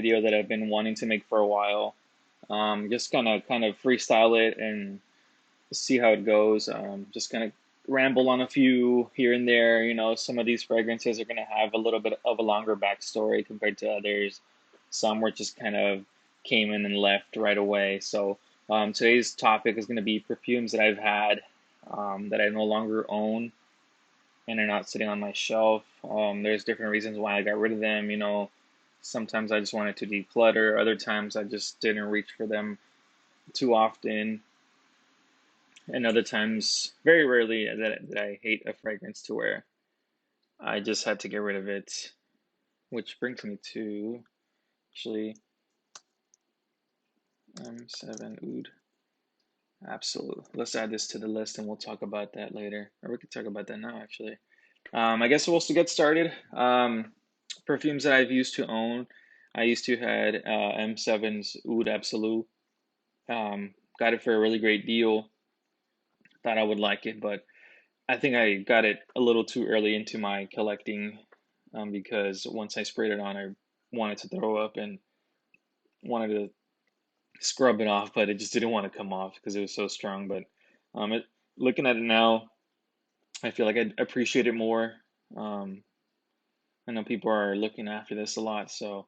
video that I've been wanting to make for a while. Just gonna kind of freestyle it and see how it goes. Just gonna ramble on a few here and there. Some of these fragrances are gonna have a little bit of a longer backstory compared to others. Some were just kind of came in and left right away. So today's topic is gonna be perfumes that I've had that I no longer own and are not sitting on my shelf. There's different reasons why I got rid of them. Sometimes I just wanted to declutter. Other times I just didn't reach for them too often. And other times, very rarely, that I hate a fragrance to where I just had to get rid of it. Which brings me to actually M7 Oud Absolute. Let's add this to the list and we'll talk about that later. Or we could talk about that now, actually. I guess we'll get started. Perfumes that I've used to own. I used to had M7's Oud Absolute. Got it for a really great deal. Thought I would like it, but I think I got it a little too early into my collecting because once I sprayed it on, I wanted to throw up and wanted to scrub it off, but it just didn't want to come off because it was so strong. But looking at it now, I feel like I appreciate it more. Um, I know people are looking after this a lot, so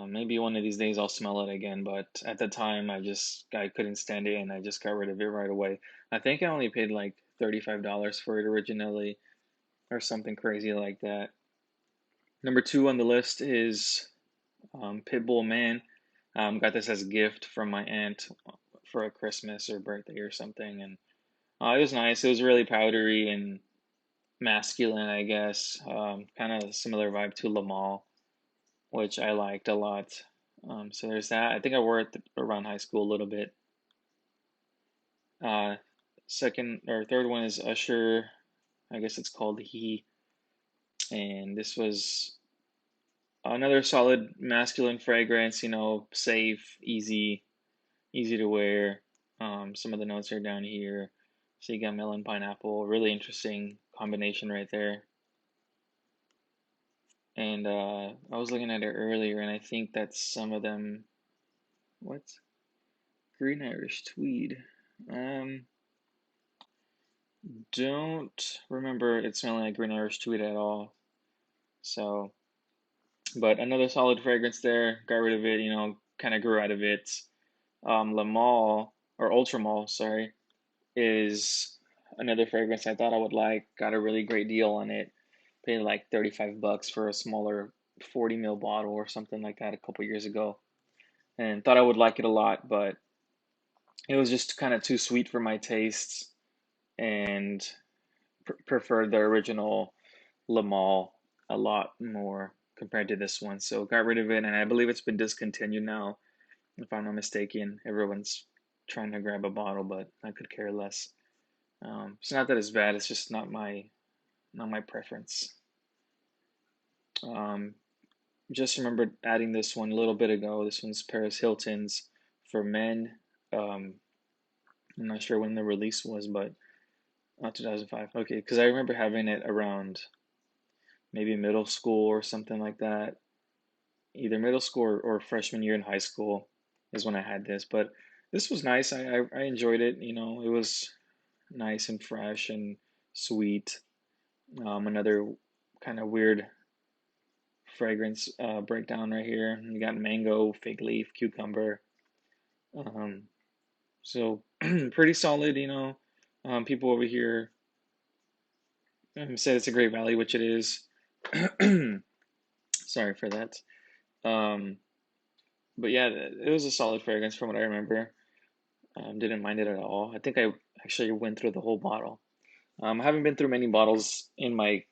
maybe one of these days I'll smell it again. But at the time, I couldn't stand it, and I just got rid of it right away. I think I only paid like $35 for it originally, or something crazy like that. Number two on the list is Pitbull Man. Got this as a gift from my aunt for a Christmas or birthday or something, and it was nice. It was really powdery and masculine, I guess. Kind of similar vibe to Lamal, which I liked a lot. So there's that. I think I wore it around high school a little bit. Uh, Second or third one is Usher. I guess it's called He, and this was another solid masculine fragrance. Safe, easy to wear. Some of the notes are down here. So you got melon, pineapple. Really interesting combination right there. And I was looking at it earlier, and I think that some of them. What? Green Irish Tweed. Um, don't remember it smelling like Green Irish Tweed at all. So, but another solid fragrance there. Got rid of it. Kind of grew out of it. Lamal or Ultramall, sorry, is another fragrance I thought I would like. Got a really great deal on it. Paid like $35 for a smaller 40 ml bottle or something like that a couple years ago, and thought I would like it a lot, but it was just kind of too sweet for my tastes, and preferred the original Lamal a lot more compared to this one. So got rid of it, and I believe it's been discontinued now, if I'm not mistaken. Everyone's trying to grab a bottle, but I could care less. It's not that it's bad. It's just not my preference. Um, just remembered adding this one a little bit ago. This one's Paris Hilton's for Men. Um, I'm not sure when the release was, but 2005. Okay, because I remember having it around maybe middle school or something like that. Either middle school or freshman year in high school is when I had this. But this was nice. I enjoyed it. It was nice and fresh and sweet. Another kind of weird fragrance breakdown right here. You got mango, fig leaf, cucumber. Um, so pretty solid. People over here said it's a great value, which it is. Sorry for that. Um, but yeah, it was a solid fragrance from what I remember. Didn't mind it at all. I think I actually went through the whole bottle. I haven't been through many bottles in my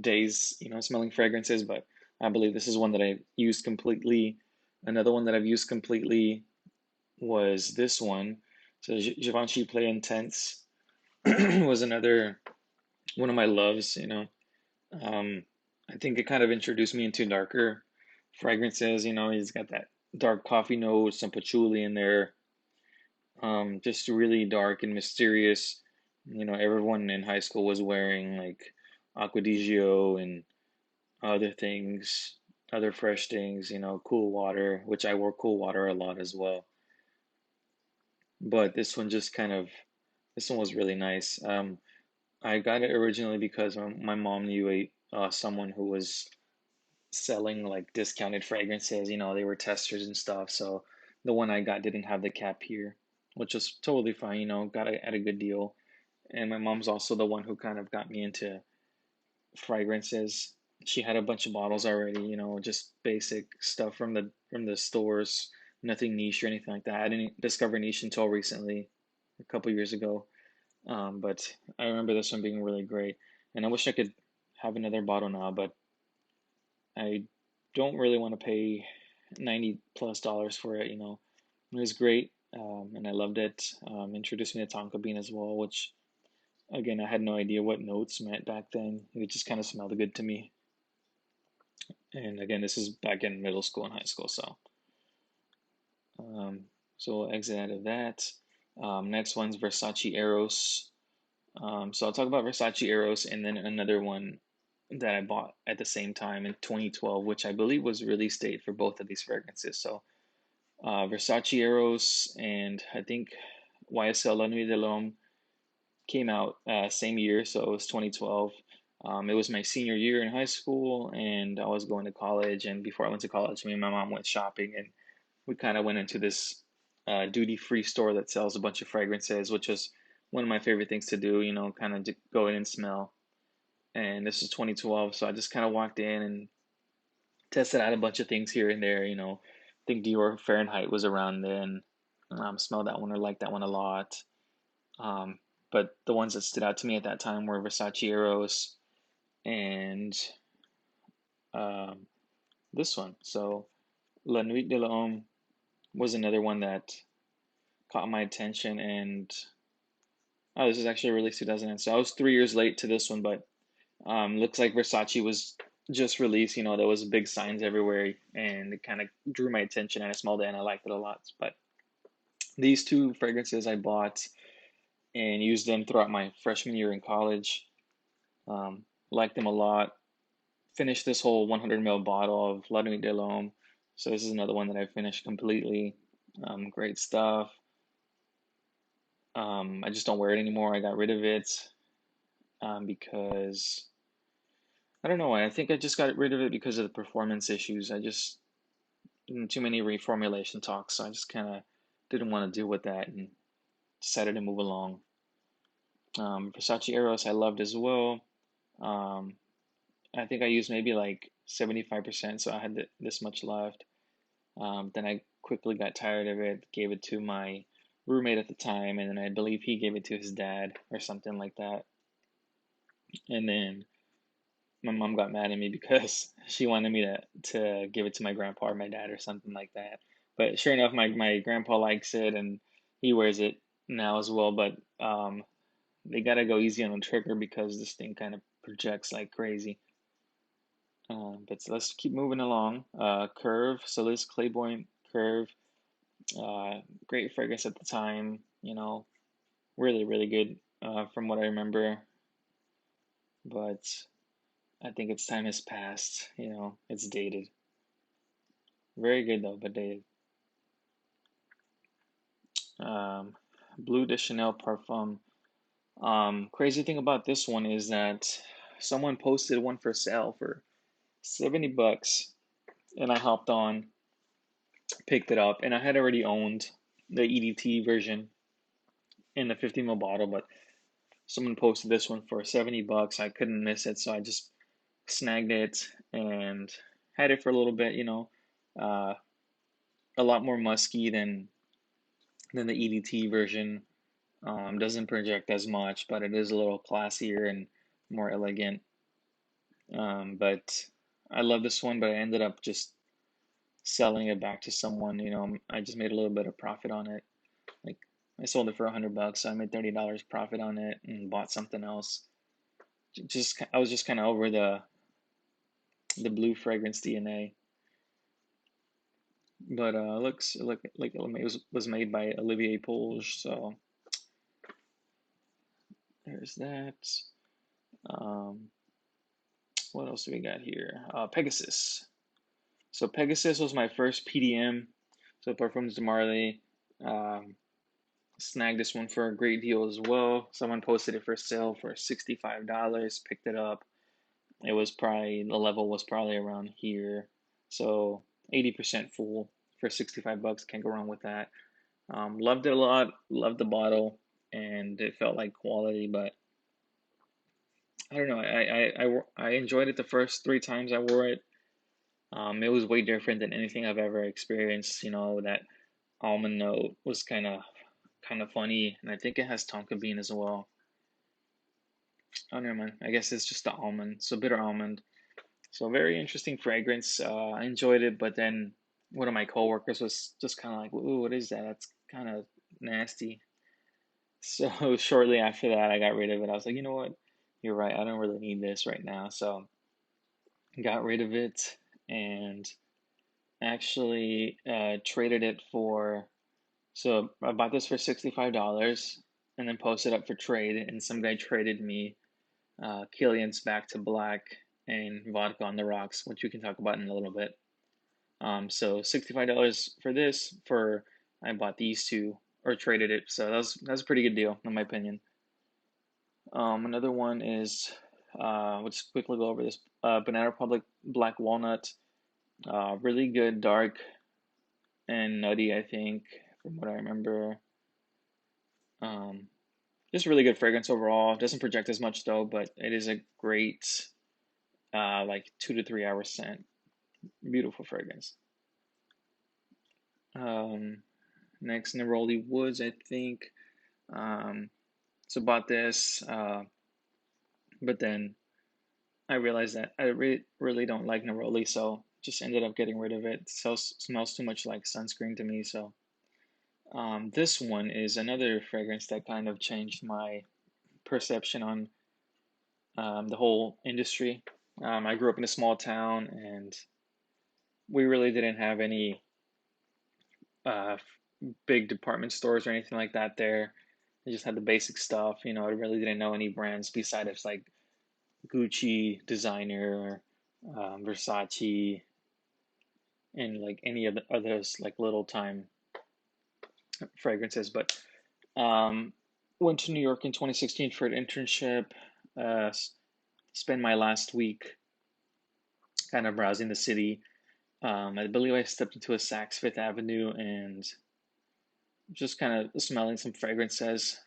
days, smelling fragrances, but I believe this is one that I used completely. Another one that I've used completely was this one. So Givenchy Play Intense was another one of my loves. Um, I think it kind of introduced me into darker fragrances. He's got that dark coffee note, some patchouli in there. Just really dark and mysterious. Everyone in high school was wearing like Acqua di Gio and other things. other fresh things, cool water, which I wore cool water a lot as well. But this one was really nice. I got it originally because my mom knew someone who was selling like discounted fragrances. They were testers and stuff. So the one I got didn't have the cap here, which was totally fine. Got it at a good deal. And my mom's also the one who kind of got me into fragrances. She had a bunch of bottles already, just basic stuff from the stores, nothing niche or anything like that. I didn't discover niche until recently, a couple years ago. But I remember this one being really great, and I wish I could have another bottle now, but I don't really want to pay $90+ for it. It was great, and I loved it. Introduced me to tonka bean as well, which again I had no idea what notes meant back then. It just kind of smelled good to me. And again, this is back in middle school and high school, um, so we'll exit out of that. Next one's Versace Eros. So I'll talk about Versace Eros and then another one that I bought at the same time in 2012, which I believe was release date for both of these fragrances. So Versace Eros and I think YSL La Nuit de l'Homme came out same year, so it was 2012. It was my senior year in high school, and I was going to college. And before I went to college, me and my mom went shopping, and we kind of went into this duty-free store that sells a bunch of fragrances, which is one of my favorite things to do. Kind of go in and smell. And this is 2012, so I just kind of walked in and tested out a bunch of things here and there. I think Dior Fahrenheit was around then. Smelled that one or liked that one a lot. Um, but the ones that stood out to me at that time were Versace Eros and um, this one. So La Nuit de l'Homme was another one that caught my attention, and oh, this is actually released 2009. So I was 3 years late to this one, but looks like Versace was just released. There was big signs everywhere, and it kind of drew my attention, and I smelled it, and I liked it a lot. But these two fragrances I bought and used them throughout my freshman year in college. Liked them a lot. Finished this whole 100 ml bottle of La Nuit de l'Homme. So this is another one that I finished completely. Great stuff. I just don't wear it anymore. I got rid of it because I don't know why. I think I just got rid of it because of the performance issues. I just too many reformulation talks, so I just kind of didn't want to deal with that and decided to move along. Versace Eros I loved as well. Um, I think I used maybe like 75%, so I had this much left. Then I quickly got tired of it, gave it to my roommate at the time, and then I believe he gave it to his dad or something like that. And then my mom got mad at me because she wanted me to give it to my grandpa or my dad or something like that. But sure enough, my grandpa likes it and he wears it now as well. But they gotta go easy on the trigger because this thing kind of projects like crazy. But let's keep moving along. Curve, so this Claiborne Curve, great fragrance at the time. Really really good from what I remember. But I think its time has passed. It's dated. Very good though, but dated. Um, Blue de Chanel Parfum. Crazy thing about this one is that someone posted one for sale for $70, and I hopped on, picked it up, and I had already owned the EDT version in the 50 ml bottle, but someone posted this one for $70. I couldn't miss it, so I just snagged it and had it for a little bit. Uh, a lot more musky than the EDT version. Doesn't project as much, but it is a little classier and more elegant. But I love this one, but I ended up just selling it back to someone. I just made a little bit of profit on it. Like I sold it for $100, so I made $30 profit on it and bought something else. I was just kind of over the blue fragrance DNA. But looks like it was made by Olivier Polge, so there's that. Um, what else do we got here? Pegasus. So Pegasus was my first PDM. So Parfums de Marly. Um, Snagged this one for a great deal as well. Someone posted it for sale for $65. Picked it up. It was probably, the level was probably around here. So 80% full for 65 bucks. Can't go wrong with that. Loved it a lot. Loved the bottle, and it felt like quality. But I don't know. I enjoyed it the first 3 times I wore it. It was way different than anything I've ever experienced. That almond note was kind of funny, and I think it has tonka bean as well. Oh, never mind. I guess it's just the almond, so bitter almond. So very interesting fragrance. I enjoyed it, but then one of my coworkers was just kind of like, "Ooh, what is that? That's kind of nasty." So shortly after that, I got rid of it. I was like, you know what? You're right. I don't really need this right now. So got rid of it and actually traded it for. So I bought this for $65 and then posted up for trade, and some guy traded me Killian's Back to Black and Vodka on the Rocks, which we can talk about in a little bit. So $65 for this, for I bought these two or traded it, so that's a pretty good deal in my opinion. Another one is let's quickly go over this Banana Republic Black Walnut. Really good, dark and nutty, I think, from what I remember. Um, just really good fragrance overall. Doesn't project as much though, but it is a great like 2 to 3 hour scent. Beautiful fragrance. Um, Next, Neroli Woods, I think. Um, so bought this, but then I realized that I really don't like Neroli, so just ended up getting rid of it. It smells too much like sunscreen to me. So this one is another fragrance that kind of changed my perception on the whole industry. I grew up in a small town, and we really didn't have any uh, big department stores or anything like that there. I just had the basic stuff. I really didn't know any brands besides like Gucci, designer, Versace, and like any of the others like little time fragrances. But um, went to New York in 2016 for an internship. Uh, Spent my last week kind of browsing the city. I believe I stepped into a Saks Fifth Avenue and just kind of smelling some fragrances.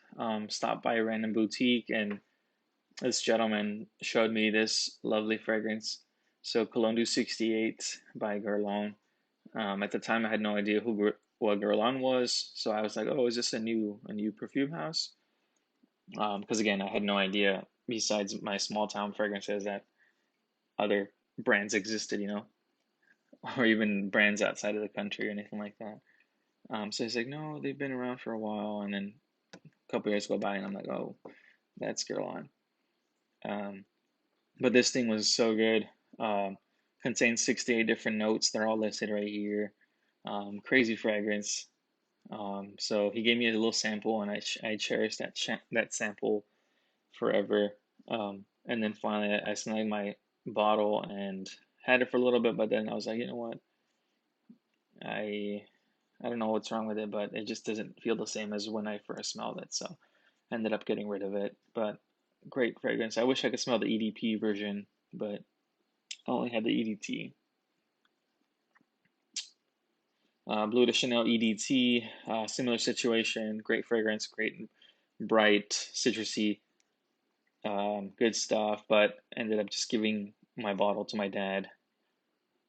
Stopped by a random boutique, and this gentleman showed me this lovely fragrance. So Cologne du 68 by Guerlain. At the time, I had no idea what Guerlain was, so I was like, "Oh, is this a new perfume house?" Because again, I had no idea besides my small town fragrances that other brands existed, or even brands outside of the country or anything like that. So he's like, "No, they've been around for a while," and then a couple years go by, and I'm like, "Oh, that's Guerlain." Um, but this thing was so good. Um, Contains 68 different notes. They're all listed right here. Crazy fragrance. So he gave me a little sample, and I cherished that sample forever. And then finally, I snagged my bottle and had it for a little bit, but then I was like, you know what? I I don't know what's wrong with it, but it just doesn't feel the same as when I first smelled it. So I ended up getting rid of it. But great fragrance. I wish I could smell the EDP version, but I only had the EDT. Blue de Chanel EDT, similar situation. Great fragrance, great bright, citrusy, good stuff. But ended up just giving my bottle to my dad.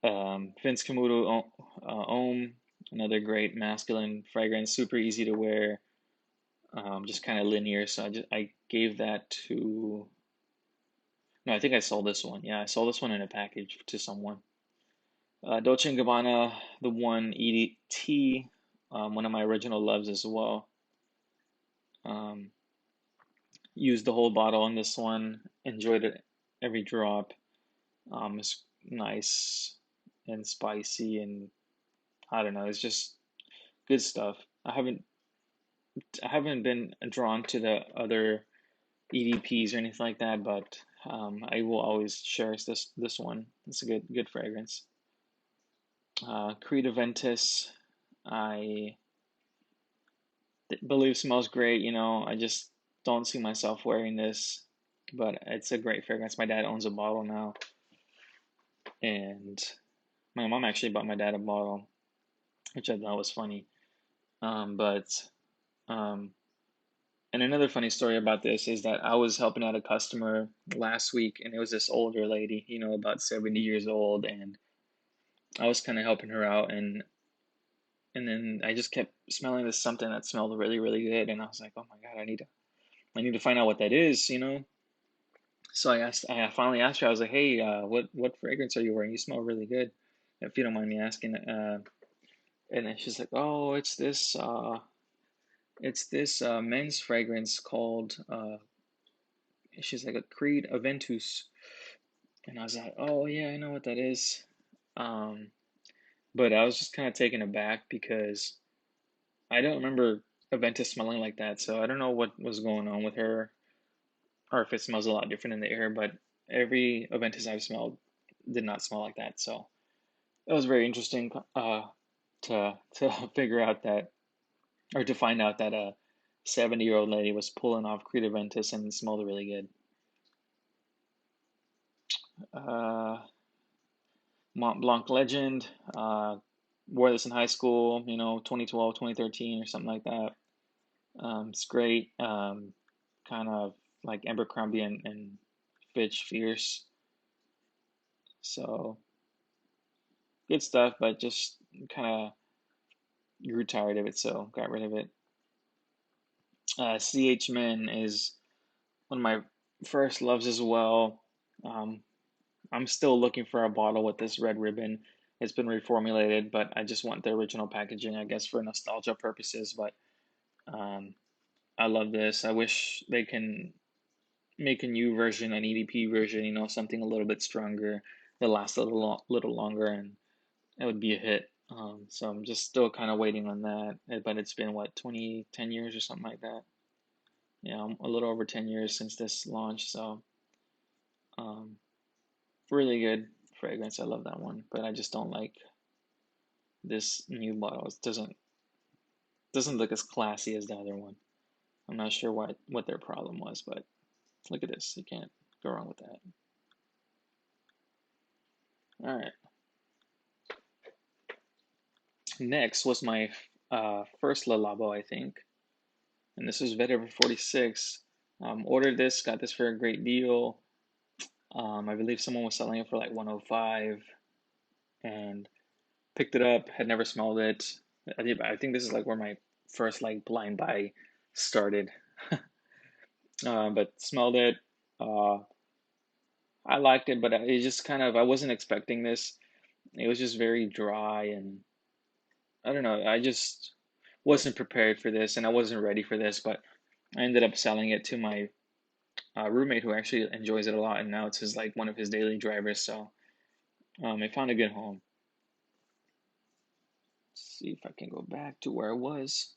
Vince Camuto Homme, another great masculine fragrance, super easy to wear, just kind of linear. So I gave that to. No, I think I sold this one. Yeah, I sold this one in a package to someone. Dolce& and Gabbana, the one EDT, one of my original loves as well. Um, Used the whole bottle on this one. Enjoyed it every drop. It's nice and spicy, and I don't know. It's just good stuff. I haven't been drawn to the other EDPs or anything like that, but I will always cherish this one. It's a good fragrance. Creed Aventus, I believe smells great. I just don't see myself wearing this, but it's a great fragrance. My dad owns a bottle now, and my mom actually bought my dad a bottle, which I thought was funny. But um, and another funny story about this is that I was helping out a customer last week, and it was this older lady, about 70 years old, and I was kind of helping her out, and then I just kept smelling this something that smelled really, really good, and I was like, oh my God, I need to find out what that is. So I finally asked her. I was like, hey, what fragrance are you wearing? You smell really good, if you don't mind me asking. And then she's like, oh, it's this men's fragrance called she's like a Creed Aventus. And I was like, oh yeah, I know what that is. Um, but I was just kind of taken aback because I don't remember Aventus smelling like that. So I don't know what was going on with her, or if it smells a lot different in the air. But every Aventus I've smelled did not smell like that. So it was very interesting to figure out that, or to find out that a 70-year-old lady was pulling off Creed Aventus and smelled really good. Uh, Mont Blanc Legend. Wore this in high school, 2012, 2013, or something like that. It's great. Kind of like Abercrombie and Fitch Fierce. So good stuff, but just kind of grew tired of it, so got rid of it. CH Men is one of my first loves as well. Um, I'm still looking for a bottle with this red ribbon. It's been reformulated, but I just want the original packaging, I guess, for nostalgia purposes. But um, I love this. I wish they can make a new version, an EDP version, something a little bit stronger that lasts a little longer, and it would be a hit. So I'm just still kind of waiting on that. But it's been what, 10 years or something like that. Yeah, a little over 10 years since this launch. So um, really good fragrance. I love that one, but I just don't like this new bottle. It doesn't look as classy as the other one. I'm not sure what their problem was, but look at this. You can't go wrong with that. All right. Next was my first Le Labo, I think, and this was Vetiver 46. Ordered this, got this for a great deal. I believe someone was selling it for like 105, and picked it up. Had never smelled it. I think this is like where my first like blind buy started. But smelled it. Uh, I liked it, but it just kind of, I wasn't expecting this. It was just very dry, and I don't know. I just wasn't prepared for this, and I wasn't ready for this. But I ended up selling it to my roommate, who actually enjoys it a lot, and now it's his like one of his daily drivers. So I found a good home. Let's see if I can go back to where I was.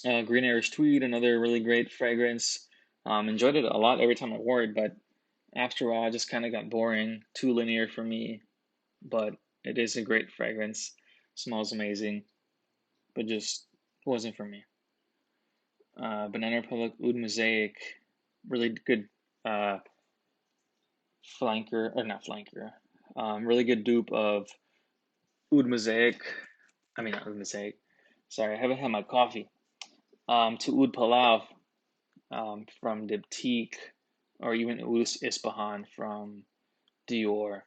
Green Irish Tweed, another really great fragrance. Enjoyed it a lot every time I wore it, but after a while, it just kind of got boring, too linear for me. But it is a great fragrance. Smells amazing, but just wasn't for me. Banana Republic Oud Mosaic, really good uh, flanker, or not flanker, really good dupe of Oud Mosaic. I mean, not Oud Mosaic. Sorry, I haven't had my coffee. To Oud Palau from Diptyque, or even Oud Ispahan from Dior.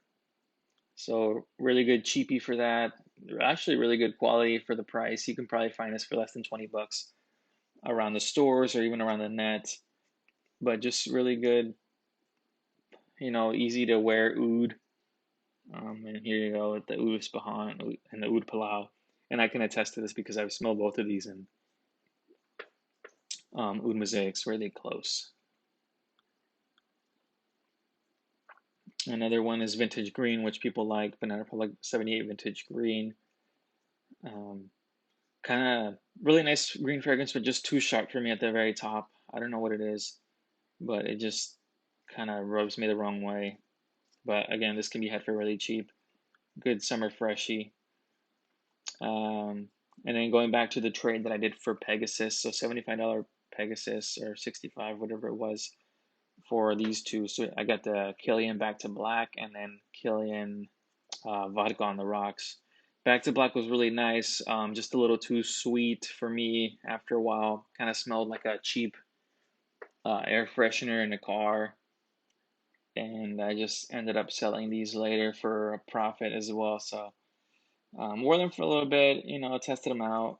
So really good cheapy for that. Actually, really good quality for the price. You can probably find this for less than $20 around the stores or even around the net. But just really good, easy to wear oud. And here you go with the oud Ispahan and the oud Palau. And I can attest to this because I've smelled both of these, and oud mosaics really close. Another one is vintage green, which people like. Banana Republic 78 vintage green. Um, Kind of really nice green fragrance, but just too sharp for me at the very top. I don't know what it is, but it just kind of rubs me the wrong way. But again, this can be had for really cheap. good summer freshie. Um, and then going back to the trade that I did for Pegasus, so $75 Pegasus or 65, whatever it was for these two. So I got the Killian Back to Black and then Killian Vodka on the Rocks. Back to Black was really nice, just a little too sweet for me after a while. Kind of smelled like a cheap air freshener in the car. And I just ended up selling these later for a profit as well. So wore them for a little bit, tested them out.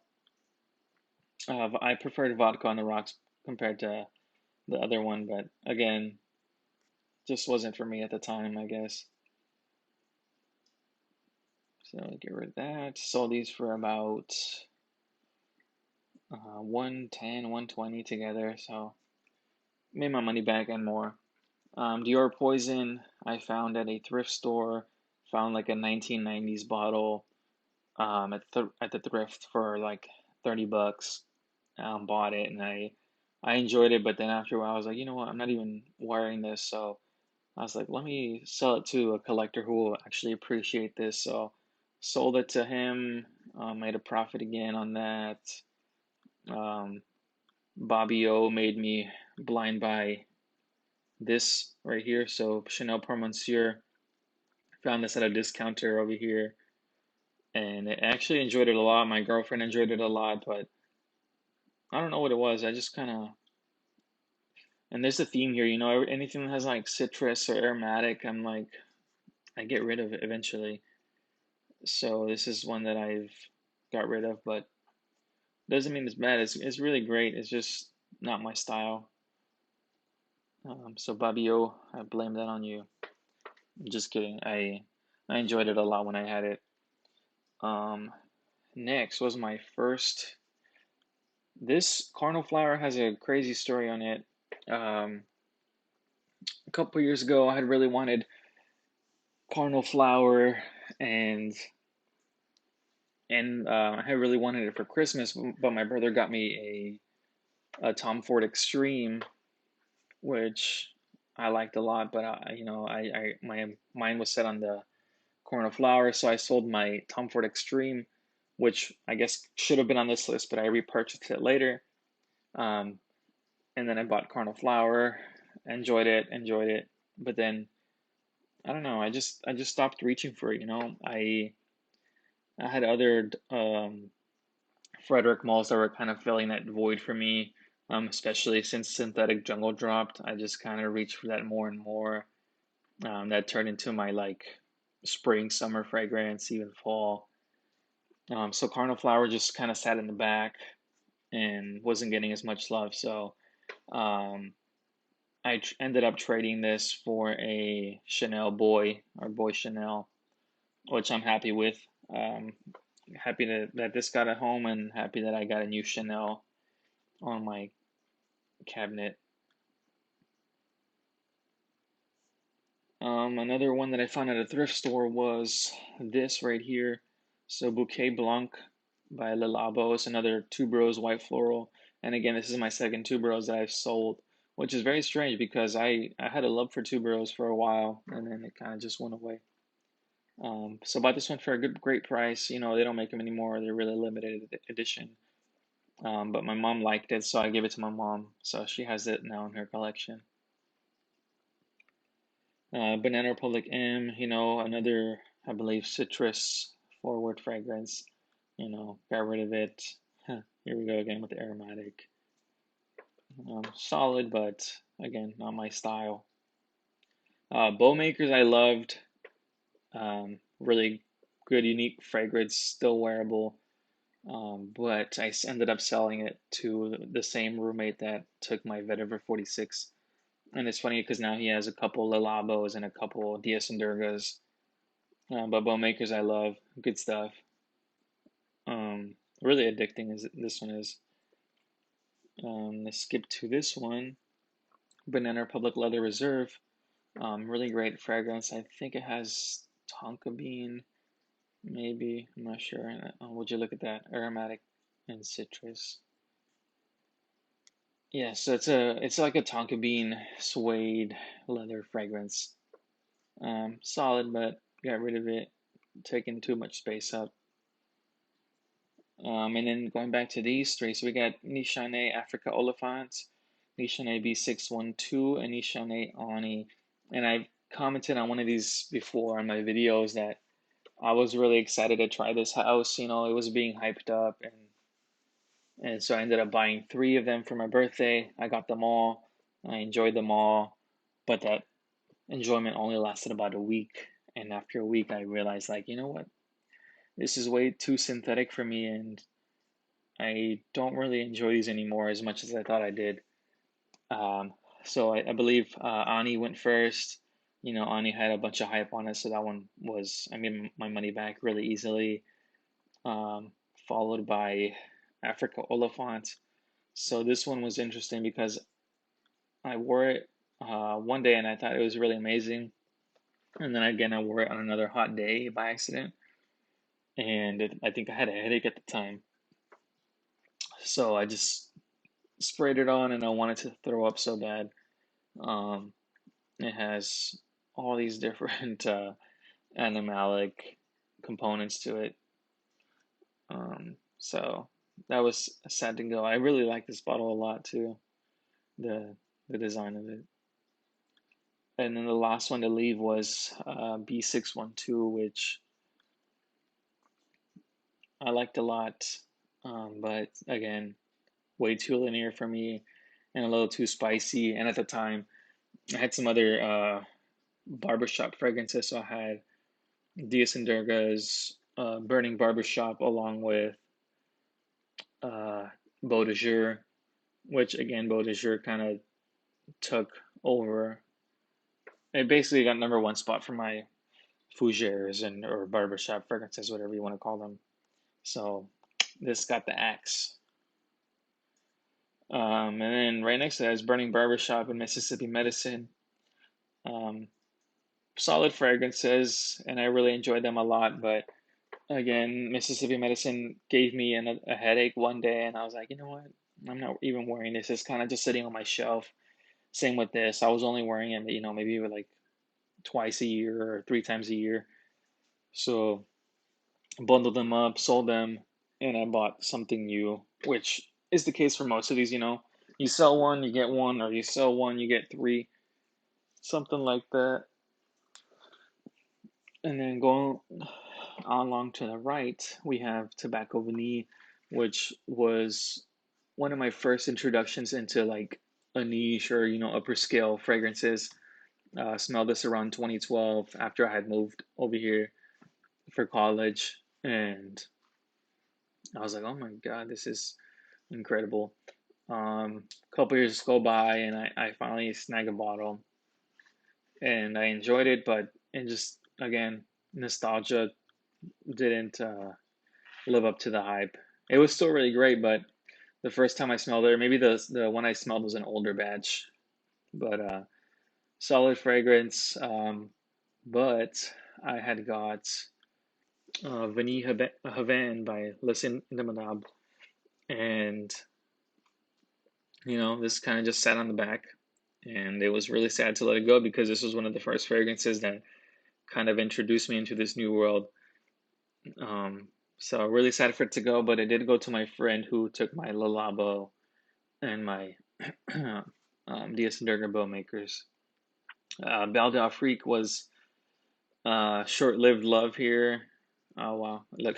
I preferred Vodka on the Rocks compared to the other one, but again, just wasn't for me at the time, I guess. So get rid of that. Sold these for about 110, 120 together. So made my money back and more. Dior Poison, I found at a thrift store. Found like a 1990s bottle at the thrift for like 30 bucks. Bought it and I enjoyed it, but then after a while I was like, you know what, I'm not even wearing this, so I was like, let me sell it to a collector who will actually appreciate this. So sold it to him, made a profit again on that. Um, Bobby O made me blind buy this right here. So Chanel Pour Monsieur, found this at a discounter over here, and I actually enjoyed it a lot. My girlfriend enjoyed it a lot, but I don't know what it was. I just kind of, and there's a theme here, anything that has like citrus or aromatic, I'm like, I get rid of it eventually. So this is one that I've got rid of, but doesn't mean it's bad. It's really great. It's just not my style. So Babio, I blame that on you. I'm just kidding. I enjoyed it a lot when I had it. Um, Next was my first. This Cardinal flower has a crazy story on it. Um, a couple years ago, I had really wanted Cardinal flower, and I had really wanted it for Christmas, but my brother got me a Tom Ford Extreme, which I liked a lot, but my mind was set on the Corn of Flower, so I sold my Tom Ford Extreme, which I guess should have been on this list, but I repurchased it later. Um, and then I bought Corn of Flower, enjoyed it, but then I don't know, I just stopped reaching for it. I had other Frederick malls that were kind of filling that void for me. Especially since Synthetic Jungle dropped, I just kind of reached for that more and more. That turned into my like spring, summer fragrance, even fall. So Cardinal Flower just kind of sat in the back and wasn't getting as much love. So um, ended up trading this for a Chanel Boy or Boy Chanel, which I'm happy with. Um, Happy that this got a home and happy that I got a new Chanel on my cabinet. Another one that I found at a thrift store was this right here. So Bouquet Blanc by Le Labo is another Tuberose white floral. And again, this is my second Tuberose that I've sold, which is very strange because I had a love for Tuberose for a while and then it kind of just went away. So bought this one for a great price. They don't make them anymore. They're really limited edition. But my mom liked it, so I gave it to my mom. So she has it now in her collection. Banana Republic M, another, I believe, citrus forward fragrance. Got rid of it. Huh, here we go again with the aromatic. Solid, but again, not my style. Bow Makers I loved. Really good, unique fragrance, still wearable. But I ended up selling it to the same roommate that took my Vetiver 46. And it's funny because now he has a couple Lilabos and a couple Dias and Durgas. But Bow Makers I love. Good stuff. Really addicting as this one is. Let's skip to this one. Banana Republic Leather Reserve. Really great fragrance. I think it has tonka bean, maybe. I'm not sure. Would you look at that? Aromatic and citrus. Yeah, so it's like a tonka bean suede leather fragrance. Solid, but got rid of it. taking too much space up. And then going back to these three, so we got Nishane Africa Olifants, Nishane B612, and Nishane Ani. And I've commented on one of these before on my videos that I was really excited to try this house. You know, it was being hyped up, and so I ended up buying three of them for my birthday. I got them all. I enjoyed them all, but that enjoyment only lasted about a week. And after a week, I realized, like, you know what? This is way too synthetic for me, and I don't really enjoy these anymore as much as I thought I did. Um, so I believe Ani went first. You know, Ani had a bunch of hype on it, so that one was, I made my money back really easily. Um, Followed by Africa Oliphant. So this one was interesting because I wore it one day and I thought it was really amazing. And then again, I wore it on another hot day by accident. And I think I had a headache at the time. So I just sprayed it on and I wanted to throw up so bad. Um, it has all these different animalic components to it. So that was sad to go. I really like this bottle a lot too, the the design of it. And then the last one to leave was B612, which I liked a lot, but again, way too linear for me and a little too spicy. And at the time, I had some other barbershop fragrances. So I had Dias and Durga's Burning Barbershop along with uh, Beau de Jour, which again, Beau de Jour kind of took over. It basically got number one spot for my fougères and or barbershop fragrances, whatever you want to call them. So this got the axe. And then right next to that is Burning Barbershop and Mississippi Medicine. Um, Solid fragrances, and I really enjoyed them a lot. But again, Mississippi Medicine gave me a headache one day, and I was like, you know what? I'm not even wearing this. It's kind of just sitting on my shelf. Same with this. I was only wearing it, you know, maybe like twice a year or three times a year. So bundled them up, sold them, and I bought something new, which is the case for most of these, you know. You sell one, you get one, or you sell one, you get three, something like that. And then going along to the right, we have Tobacco Vanille, which was one of my first introductions into like a niche or, you know, upper scale fragrances. Smelled this around 2012 after I had moved over here for college. And I was like, oh my God, this is incredible. A couple years go by and I finally snagged a bottle and I enjoyed it, but it just, again, nostalgia didn't live up to the hype. It was still really great, but the first time I smelled it, or maybe the one I smelled was an older batch, but solid fragrance. But I had got Vanille Haven by Les Indominables, and you know this kind of just sat on the back, and it was really sad to let it go because this was one of the first fragrances that kind of introduced me into this new world. Um, so really sad for it to go, but it did go to my friend who took my Le Labo and my Dias and Durga bow makers. Belle d'Afrique was short-lived love here. Oh wow, look,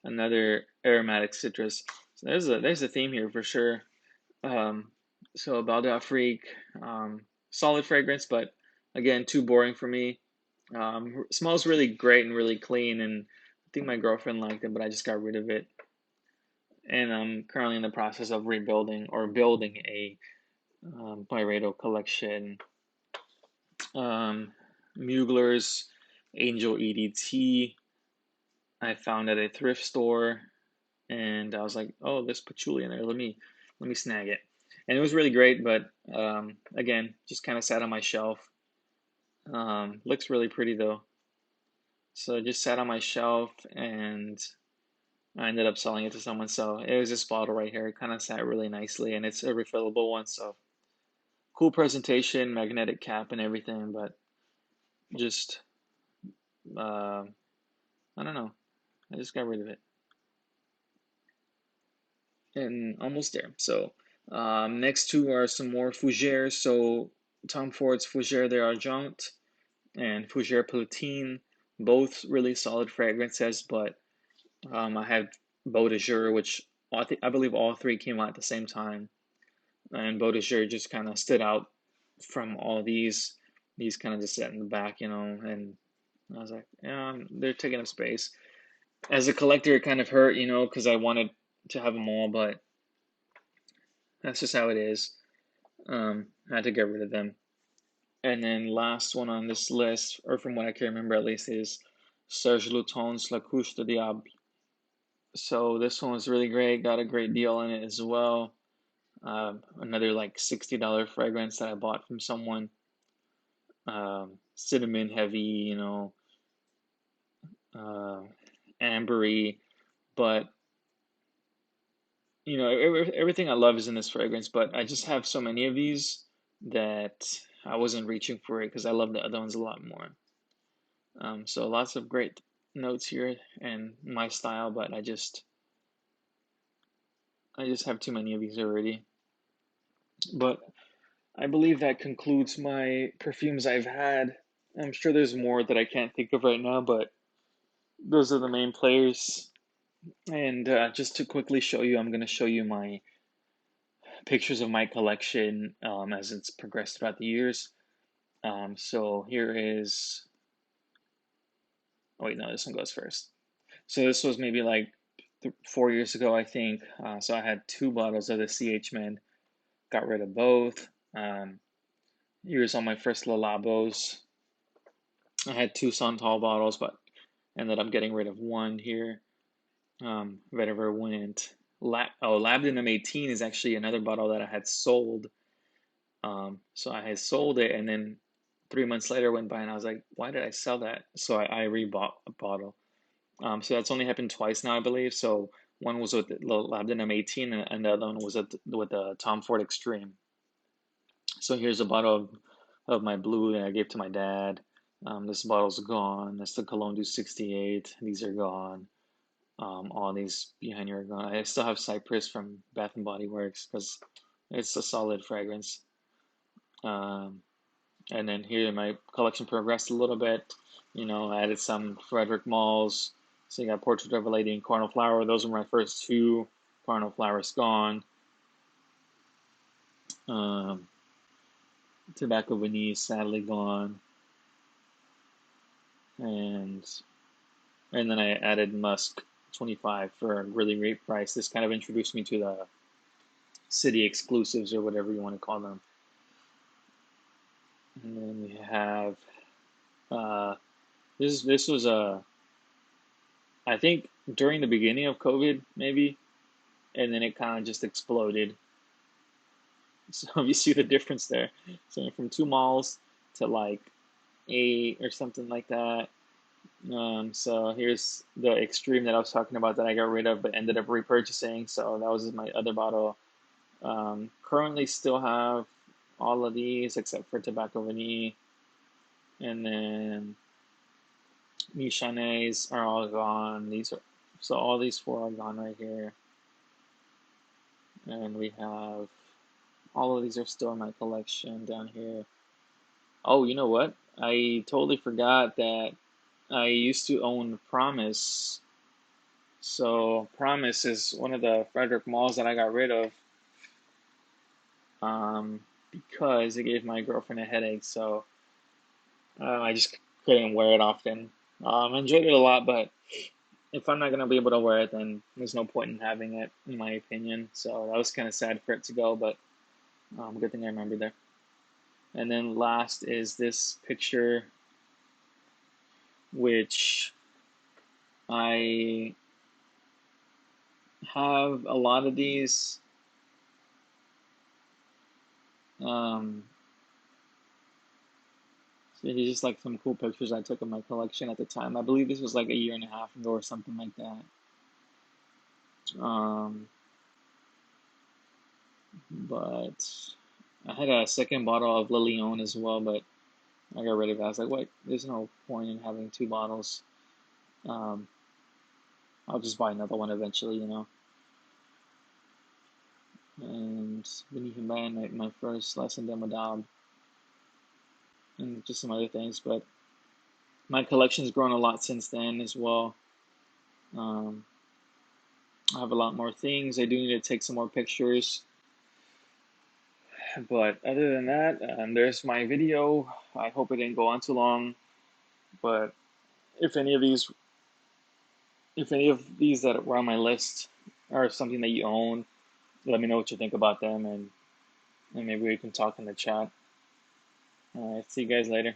another aromatic citrus. So there's a theme here for sure. Um, so Belle d'Afrique, solid fragrance, but again too boring for me. Smells really great and really clean, and I think my girlfriend liked it, but I just got rid of it. And I'm currently in the process of rebuilding or building a Byredo collection. Um, Mugler's Angel EDT I found at a thrift store, and I was like, "Oh, there's patchouli in there. Let me snag it." And it was really great, but again, just kind of sat on my shelf. Looks really pretty though. So it just sat on my shelf, and I ended up selling it to someone. So it was this bottle right here. It kind of sat really nicely, and it's a refillable one. So cool presentation, magnetic cap, and everything, but just uh, I don't know. I just got rid of it. And almost there. So next two are some more fougères. So Tom Ford's Fougère de Argent and Fougère Platine, both really solid fragrances. But I have Beau de Jour, which I believe all three came out at the same time, and Beau de Jour just kind of stood out from all these. These kind of just sat in the back, and I was like, yeah, they're taking up space. As a collector, it kind of hurt, because I wanted to have them all, but that's just how it is. I had to get rid of them. And then last one on this list, or from what I can remember at least, is Serge Lutens La Couche de Diable. So this one was really great. Got a great deal on it as well. Another like $60 fragrance that I bought from someone. Cinnamon heavy, uh, ambery, but everything I love is in this fragrance. But I just have so many of these that I wasn't reaching for it because I love the other ones a lot more. So lots of great notes here and my style, but I just have too many of these already. But I believe that concludes my perfumes I've had. I'm sure there's more that I can't think of right now, but those are the main players. And just to quickly show you, I'm going to show you my pictures of my collection as it's progressed throughout the years. So here is, oh wait, no, this one goes first. So this was maybe like 4 years ago, I think. So I had two bottles of the CH Men, got rid of both. Here's all my first Le Labos. I had two Santal bottles, but ended up getting rid of one here. Whatever went. Labdanum 18 is actually another bottle that I had sold. So I had sold it, and then 3 months later went by, and I was like, why did I sell that? So I rebought a bottle. So that's only happened twice now, I believe. So one was with the Labdanum 18, and the other one was with the Tom Ford Extreme. So here's a bottle of my blue that I gave to my dad. This bottle's gone. That's the Cologne du 68. These are gone. All these behind here are gone. I still have Cypress from Bath and Body Works because it's a solid fragrance. Um, and then here my collection progressed a little bit. I added some Frederick Malls. So you got Portrait of a Lady and Cardinal Flower. Those were my first two. Cardinal Flower's gone. Um, Tobacco Vanille sadly gone. And then I added Musk 25 for a really great price. This kind of introduced me to the city exclusives or whatever you want to call them. And then we have uh, this was I think during the beginning of COVID maybe, and then it kind of just exploded. So you see the difference there. So from 2 malls to like 8 or something like that. So here's the extreme that I was talking about that I got rid of but ended up repurchasing. So that was my other bottle. Currently still have all of these except for Tobacco Vanille. And then Michanets are all gone. So all these four are gone right here. And we have all of these are still in my collection down here. Oh, you know what? I totally forgot that I used to own Promise. So Promise is one of the Frederick malls that I got rid of because it gave my girlfriend a headache. So I just couldn't wear it often. I enjoyed it a lot, but if I'm not gonna be able to wear it, then there's no point in having it, in my opinion. So that was kind of sad for it to go, but good thing I remember there. And then last is this picture, which I have a lot of these. Um, so these just like some cool pictures I took of my collection at the time. I believe this was like a year and a half ago or something like that. Um, but I had a second bottle of Lilione as well, but I got rid of it. I was like, what? There's no point in having two bottles. Um, I'll just buy another one eventually, you know. And Beneath Man, my first lesson demo dab, and just some other things. But my collection's grown a lot since then as well. Um, I have a lot more things. I do need to take some more pictures. But other than that, there's my video. I hope it didn't go on too long. But if any of these, if any of these that were on my list are something that you own, let me know what you think about them, and maybe we can talk in the chat. All right, see you guys later.